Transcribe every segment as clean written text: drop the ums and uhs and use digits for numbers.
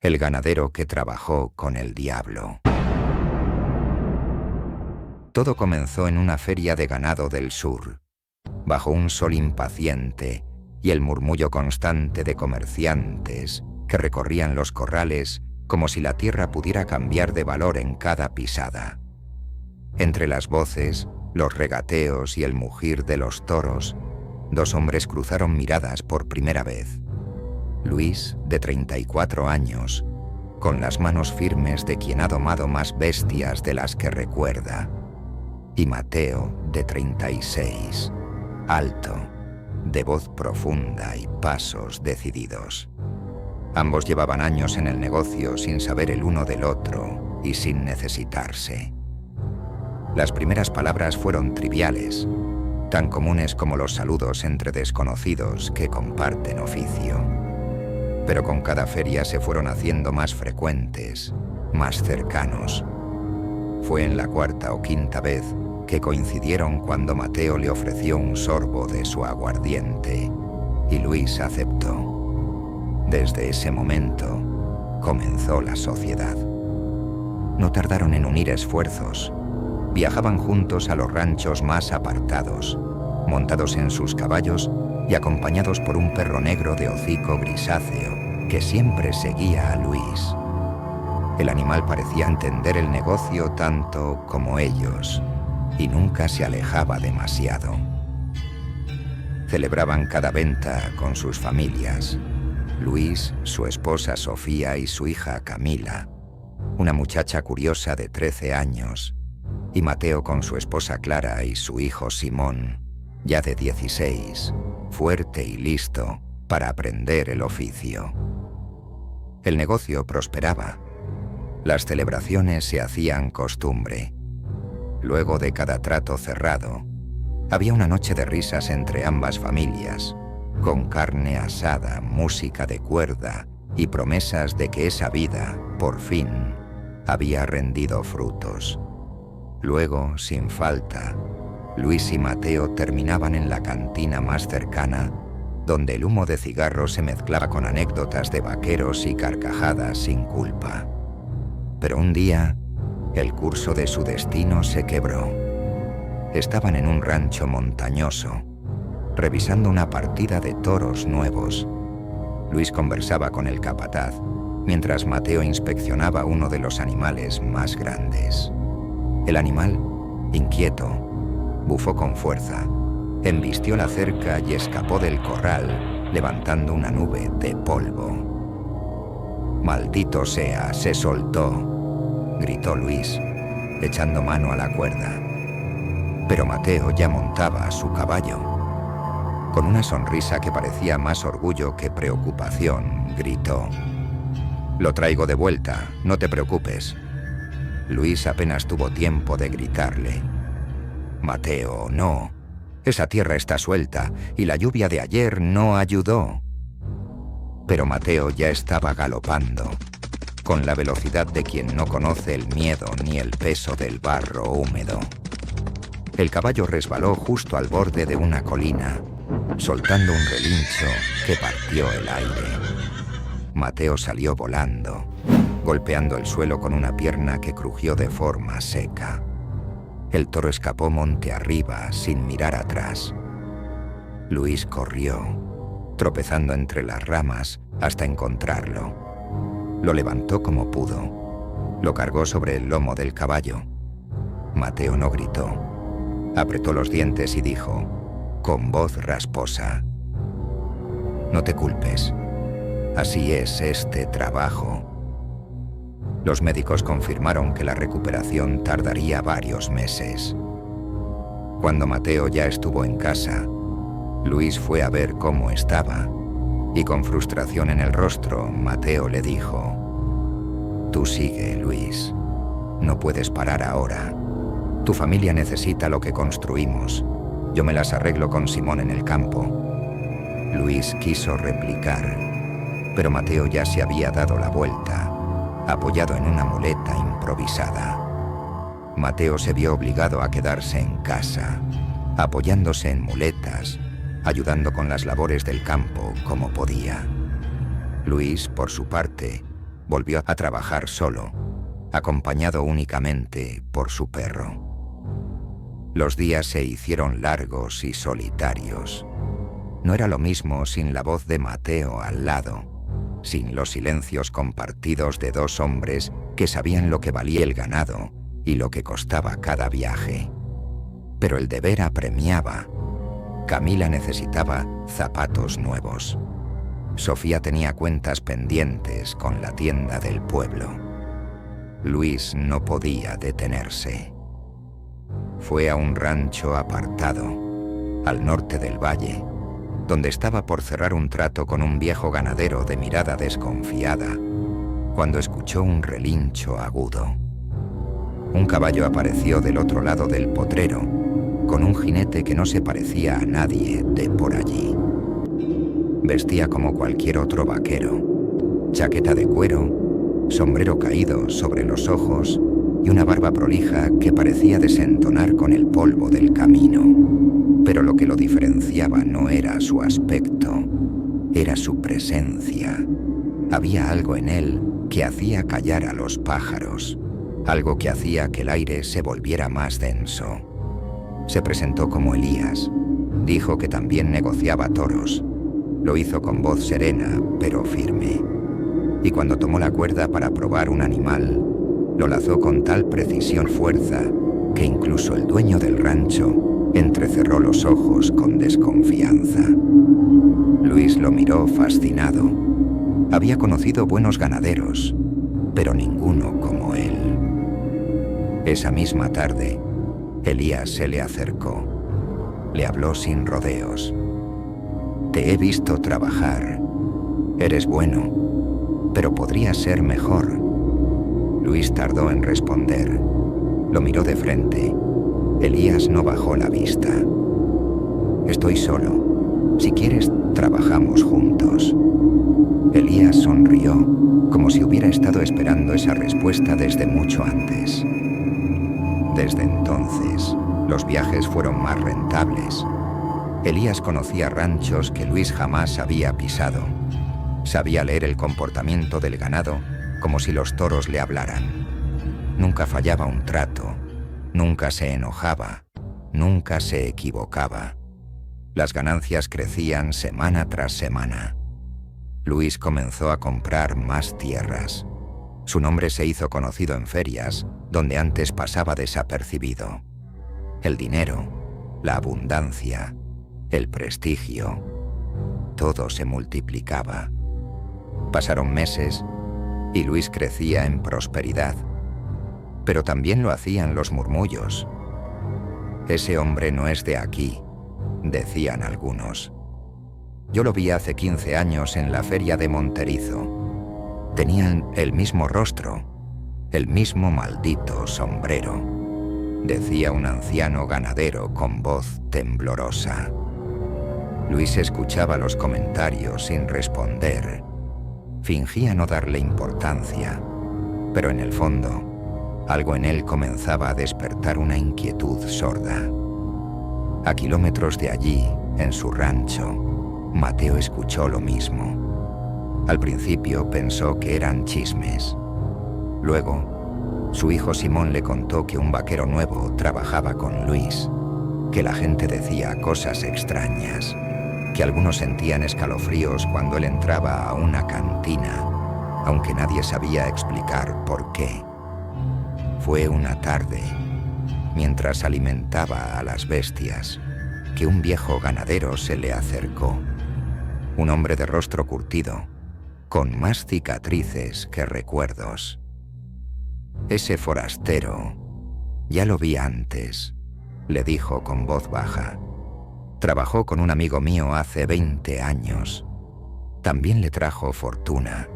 El ganadero que trabajó con el diablo. Todo comenzó en una feria de ganado del sur, bajo un sol impaciente y el murmullo constante de comerciantes que recorrían los corrales como si la tierra pudiera cambiar de valor en cada pisada. Entre las voces, los regateos y el mugir de los toros, dos hombres cruzaron miradas por primera vez. Luis, de 34 años, con las manos firmes de quien ha domado más bestias de las que recuerda, y Mateo, de 36, alto, de voz profunda y pasos decididos. Ambos llevaban años en el negocio sin saber el uno del otro y sin necesitarse. Las primeras palabras fueron triviales, tan comunes como los saludos entre desconocidos que comparten oficio. Pero con cada feria se fueron haciendo más frecuentes, más cercanos. Fue en la cuarta o quinta vez que coincidieron cuando Mateo le ofreció un sorbo de su aguardiente y Luis aceptó. Desde ese momento comenzó la sociedad. No tardaron en unir esfuerzos. Viajaban juntos a los ranchos más apartados, montados en sus caballos y acompañados por un perro negro de hocico grisáceo que siempre seguía a Luis. El animal parecía entender el negocio tanto como ellos y nunca se alejaba demasiado. Celebraban cada venta con sus familias. Luis, su esposa Sofía y su hija Camila, una muchacha curiosa de 13 años, y Mateo con su esposa Clara y su hijo Simón, ya de 16, fuerte y listo para aprender el oficio. El negocio prosperaba. Las celebraciones se hacían costumbre. Luego de cada trato cerrado, había una noche de risas entre ambas familias, con carne asada, música de cuerda y promesas de que esa vida, por fin, había rendido frutos. Luego, sin falta, Luis y Mateo terminaban en la cantina más cercana, donde el humo de cigarro se mezclaba con anécdotas de vaqueros y carcajadas sin culpa. Pero un día, el curso de su destino se quebró. Estaban en un rancho montañoso, revisando una partida de toros nuevos. Luis conversaba con el capataz, mientras Mateo inspeccionaba uno de los animales más grandes. El animal, inquieto, bufó con fuerza, embistió la cerca y escapó del corral, levantando una nube de polvo. «Maldito sea, se soltó», gritó Luis, echando mano a la cuerda. Pero Mateo ya montaba a su caballo. Con una sonrisa que parecía más orgullo que preocupación, gritó: «Lo traigo de vuelta, no te preocupes». Luis apenas tuvo tiempo de gritarle: «Mateo, no. Esa tierra está suelta y la lluvia de ayer no ayudó». Pero Mateo ya estaba galopando, con la velocidad de quien no conoce el miedo ni el peso del barro húmedo. El caballo resbaló justo al borde de una colina, soltando un relincho que partió el aire. Mateo salió volando, golpeando el suelo con una pierna que crujió de forma seca. El toro escapó monte arriba sin mirar atrás. Luis corrió, tropezando entre las ramas hasta encontrarlo. Lo levantó como pudo. Lo cargó sobre el lomo del caballo. Mateo no gritó. Apretó los dientes y dijo, con voz rasposa: «No te culpes. Así es este trabajo». Los médicos confirmaron que la recuperación tardaría varios meses. Cuando Mateo ya estuvo en casa, Luis fue a ver cómo estaba, y con frustración en el rostro, Mateo le dijo: «Tú sigue, Luis. No puedes parar ahora. Tu familia necesita lo que construimos. Yo me las arreglo con Simón en el campo». Luis quiso replicar, pero Mateo ya se había dado la vuelta, apoyado en una muleta improvisada. Mateo se vio obligado a quedarse en casa, apoyándose en muletas, ayudando con las labores del campo como podía. Luis, por su parte, volvió a trabajar solo, acompañado únicamente por su perro. Los días se hicieron largos y solitarios. No era lo mismo sin la voz de Mateo al lado, sin los silencios compartidos de dos hombres que sabían lo que valía el ganado y lo que costaba cada viaje. Pero el deber apremiaba. Camila necesitaba zapatos nuevos. Sofía tenía cuentas pendientes con la tienda del pueblo. Luis no podía detenerse. Fue a un rancho apartado, al norte del valle, donde estaba por cerrar un trato con un viejo ganadero de mirada desconfiada, cuando escuchó un relincho agudo. Un caballo apareció del otro lado del potrero, con un jinete que no se parecía a nadie de por allí. Vestía como cualquier otro vaquero, chaqueta de cuero, sombrero caído sobre los ojos y una barba prolija que parecía desentonar con el polvo del camino. Pero lo que lo diferenciaba no era su aspecto, era su presencia. Había algo en él que hacía callar a los pájaros, algo que hacía que el aire se volviera más denso. Se presentó como Elías, dijo que también negociaba toros. Lo hizo con voz serena, pero firme. Y cuando tomó la cuerda para probar un animal, lo lazó con tal precisión y fuerza que incluso el dueño del rancho entrecerró los ojos con desconfianza. Luis lo miró fascinado. Había conocido buenos ganaderos, pero ninguno como él. Esa misma tarde, Elías se le acercó. Le habló sin rodeos. «Te he visto trabajar. Eres bueno, pero podrías ser mejor». Luis tardó en responder. Lo miró de frente. Elías no bajó la vista. «Estoy solo. Si quieres, trabajamos juntos». Elías sonrió, como si hubiera estado esperando esa respuesta desde mucho antes. Desde entonces, los viajes fueron más rentables. Elías conocía ranchos que Luis jamás había pisado. Sabía leer el comportamiento del ganado como si los toros le hablaran. Nunca fallaba un trato, nunca se enojaba, nunca se equivocaba. Las ganancias crecían semana tras semana. Luis comenzó a comprar más tierras. Su nombre se hizo conocido en ferias, donde antes pasaba desapercibido. El dinero, la abundancia, el prestigio, todo se multiplicaba. Pasaron meses y Luis crecía en prosperidad, pero también lo hacían los murmullos. «Ese hombre no es de aquí», decían algunos. Yo lo vi hace 15 años en la feria de Monterizo. Tenían el mismo rostro, el mismo maldito sombrero, decía un anciano ganadero con voz temblorosa. Luis escuchaba los comentarios sin responder. Fingía no darle importancia, pero en el fondo, algo en él comenzaba a despertar una inquietud sorda. A kilómetros de allí, en su rancho, Mateo escuchó lo mismo. Al principio pensó que eran chismes. Luego, su hijo Simón le contó que un vaquero nuevo trabajaba con Luis, que la gente decía cosas extrañas, que algunos sentían escalofríos cuando él entraba a una cantina, aunque nadie sabía explicar por qué. Fue una tarde, mientras alimentaba a las bestias, que un viejo ganadero se le acercó. Un hombre de rostro curtido, con más cicatrices que recuerdos. «Ese forastero, ya lo vi antes», le dijo con voz baja. «Trabajó con un amigo mío hace 20 años. También le trajo fortuna,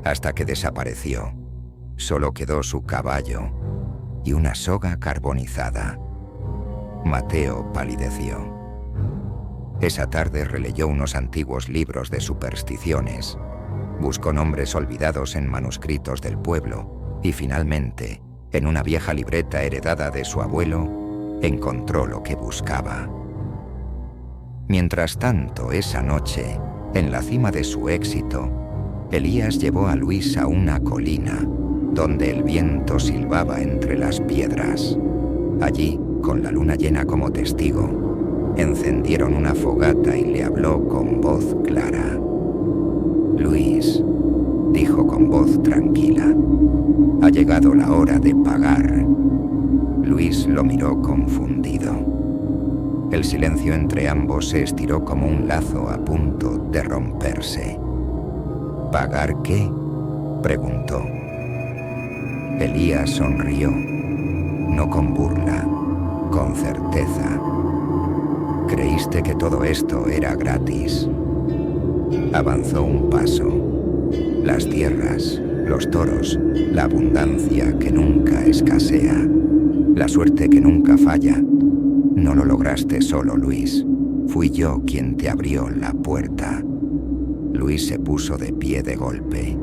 hasta que desapareció. Solo quedó su caballo y una soga carbonizada». Mateo palideció. Esa tarde releyó unos antiguos libros de supersticiones, buscó nombres olvidados en manuscritos del pueblo y finalmente, en una vieja libreta heredada de su abuelo, encontró lo que buscaba. Mientras tanto, esa noche, en la cima de su éxito, Elías llevó a Luis a una colina, donde el viento silbaba entre las piedras. Allí, con la luna llena como testigo, encendieron una fogata y le habló con voz clara. «Luis», dijo con voz tranquila, «ha llegado la hora de pagar». Luis lo miró confundido. El silencio entre ambos se estiró como un lazo a punto de romperse. «¿Pagar qué?», preguntó. Elías sonrió, no con burla, con certeza. «Creíste que todo esto era gratis». Avanzó un paso. Las tierras, los toros, la abundancia que nunca escasea, la suerte que nunca falla. No lo lograste solo, Luis. Fui yo quien te abrió la puerta. Luis se puso de pie de golpe.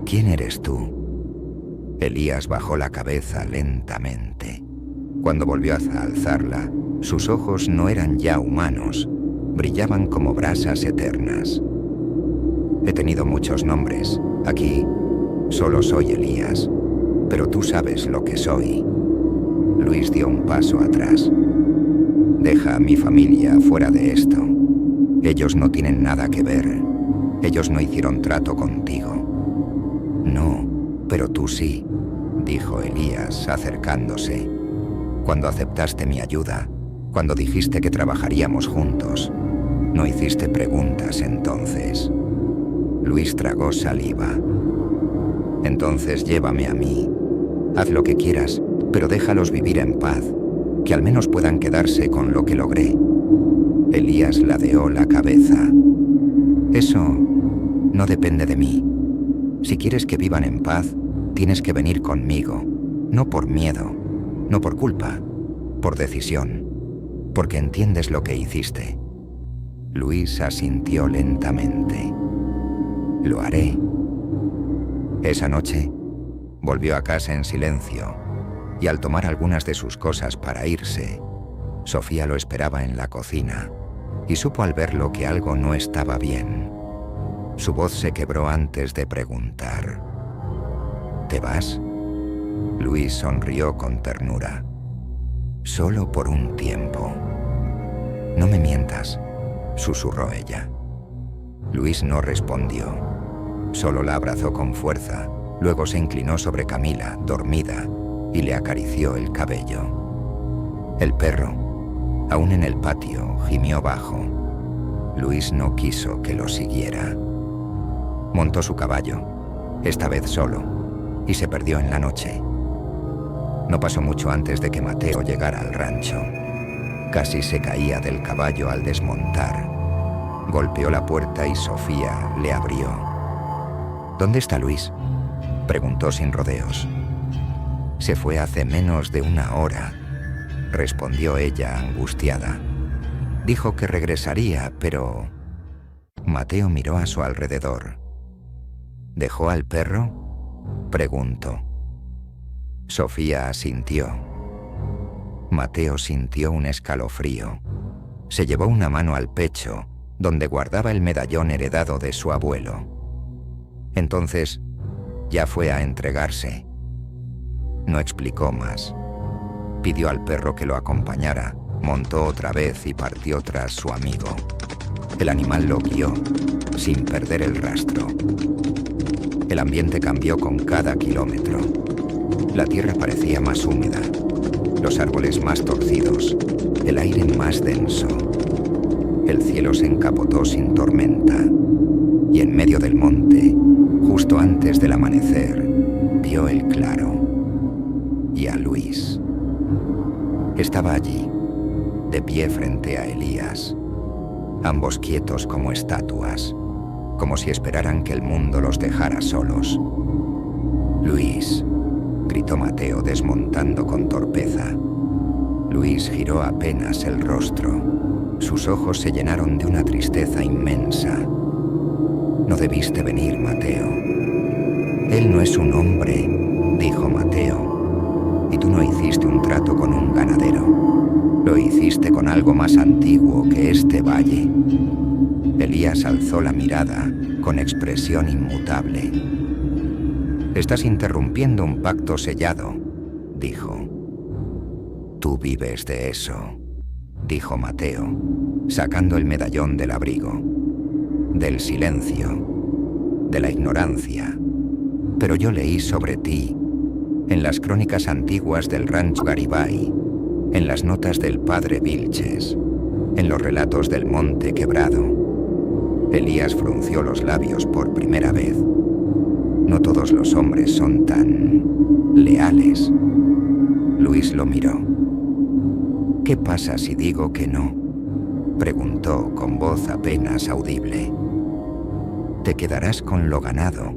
«¿Quién eres tú?». Elías bajó la cabeza lentamente. Cuando volvió a alzarla, sus ojos no eran ya humanos, brillaban como brasas eternas. «He tenido muchos nombres. Aquí solo soy Elías, pero tú sabes lo que soy». Luis dio un paso atrás. «Deja a mi familia fuera de esto. Ellos no tienen nada que ver. Ellos no hicieron trato contigo». «No, pero tú sí», dijo Elías, acercándose. «Cuando aceptaste mi ayuda, cuando dijiste que trabajaríamos juntos, no hiciste preguntas entonces». Luis tragó saliva. «Entonces llévame a mí. Haz lo que quieras, pero déjalos vivir en paz, que al menos puedan quedarse con lo que logré». Elías ladeó la cabeza. «Eso no depende de mí. Si quieres que vivan en paz, tienes que venir conmigo, no por miedo, no por culpa, por decisión, porque entiendes lo que hiciste». Luis asintió lentamente. «Lo haré». Esa noche volvió a casa en silencio y al tomar algunas de sus cosas para irse, Sofía lo esperaba en la cocina y supo al verlo que algo no estaba bien. Su voz se quebró antes de preguntar. «¿Te vas?». Luis sonrió con ternura. «Solo por un tiempo». «No me mientas», susurró ella. Luis no respondió. Solo la abrazó con fuerza, luego se inclinó sobre Camila, dormida, y le acarició el cabello. El perro, aún en el patio, gimió bajo. Luis no quiso que lo siguiera. Montó su caballo, esta vez solo, y se perdió en la noche. No pasó mucho antes de que Mateo llegara al rancho. Casi se caía del caballo al desmontar. Golpeó la puerta y Sofía le abrió. «¿Dónde está Luis?», preguntó sin rodeos. «Se fue hace menos de una hora», respondió ella angustiada. «Dijo que regresaría, pero...». Mateo miró a su alrededor. «¿Dejó al perro?», preguntó. Sofía asintió. Mateo sintió un escalofrío. Se llevó una mano al pecho, donde guardaba el medallón heredado de su abuelo. Entonces, ya fue a entregarse. No explicó más. Pidió al perro que lo acompañara, montó otra vez y partió tras su amigo. El animal lo guió, sin perder el rastro. El ambiente cambió con cada kilómetro. La tierra parecía más húmeda, los árboles más torcidos, el aire más denso. El cielo se encapotó sin tormenta, y en medio del monte, justo antes del amanecer, vio el claro. Y a Luis. Estaba allí, de pie frente a Elías, ambos quietos como estatuas, como si esperaran que el mundo los dejara solos. «Luis», gritó Mateo desmontando con torpeza. Luis giró apenas el rostro. Sus ojos se llenaron de una tristeza inmensa. «No debiste venir, Mateo». «Él no es un hombre», dijo Mateo. «Y tú no hiciste un trato con un ganadero. Lo hiciste con algo más antiguo que este valle». Elías alzó la mirada con expresión inmutable. «Estás interrumpiendo un pacto sellado», dijo. «Tú vives de eso», dijo Mateo, sacando el medallón del abrigo. «Del silencio, de la ignorancia. Pero yo leí sobre ti en las crónicas antiguas del rancho Garibay, en las notas del padre Vilches, en los relatos del Monte Quebrado». Elías frunció los labios por primera vez. No todos los hombres son tan leales. Luis lo miró. «¿Qué pasa si digo que no?», preguntó con voz apenas audible. «Te quedarás con lo ganado,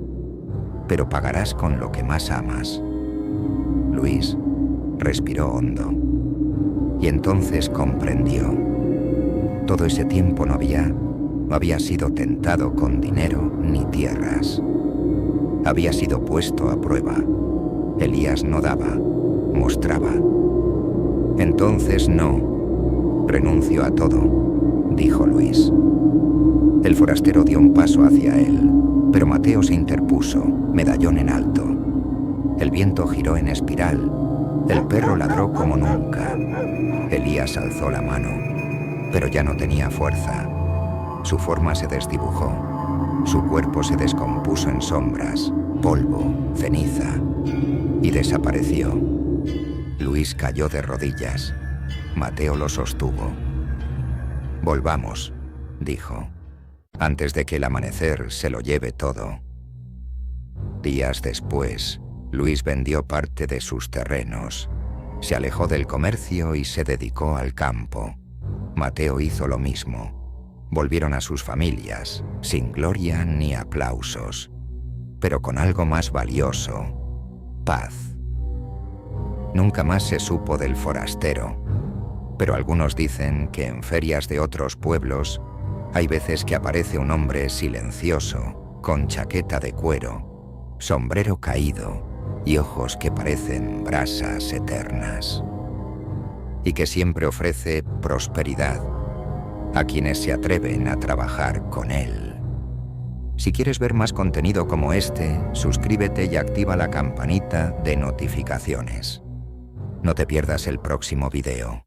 pero pagarás con lo que más amas». Luis respiró hondo. Y entonces comprendió. Todo ese tiempo no había sido tentado con dinero ni tierras. Había sido puesto a prueba. Elías no daba, mostraba. «Entonces no, renuncio a todo», dijo Luis. El forastero dio un paso hacia él, pero Mateo se interpuso, medallón en alto. El viento giró en espiral. El perro ladró como nunca. Elías alzó la mano, pero ya no tenía fuerza. Su forma se desdibujó. Su cuerpo se descompuso en sombras, polvo, ceniza, y desapareció. Luis cayó de rodillas. Mateo lo sostuvo. «Volvamos», dijo, «antes de que el amanecer se lo lleve todo». Días después, Luis vendió parte de sus terrenos. Se alejó del comercio y se dedicó al campo. Mateo hizo lo mismo. Volvieron a sus familias, sin gloria ni aplausos, pero con algo más valioso: paz. Nunca más se supo del forastero, pero algunos dicen que en ferias de otros pueblos hay veces que aparece un hombre silencioso, con chaqueta de cuero, sombrero caído y ojos que parecen brasas eternas, y que siempre ofrece prosperidad a quienes se atreven a trabajar con él. Si quieres ver más contenido como este, suscríbete y activa la campanita de notificaciones. No te pierdas el próximo video.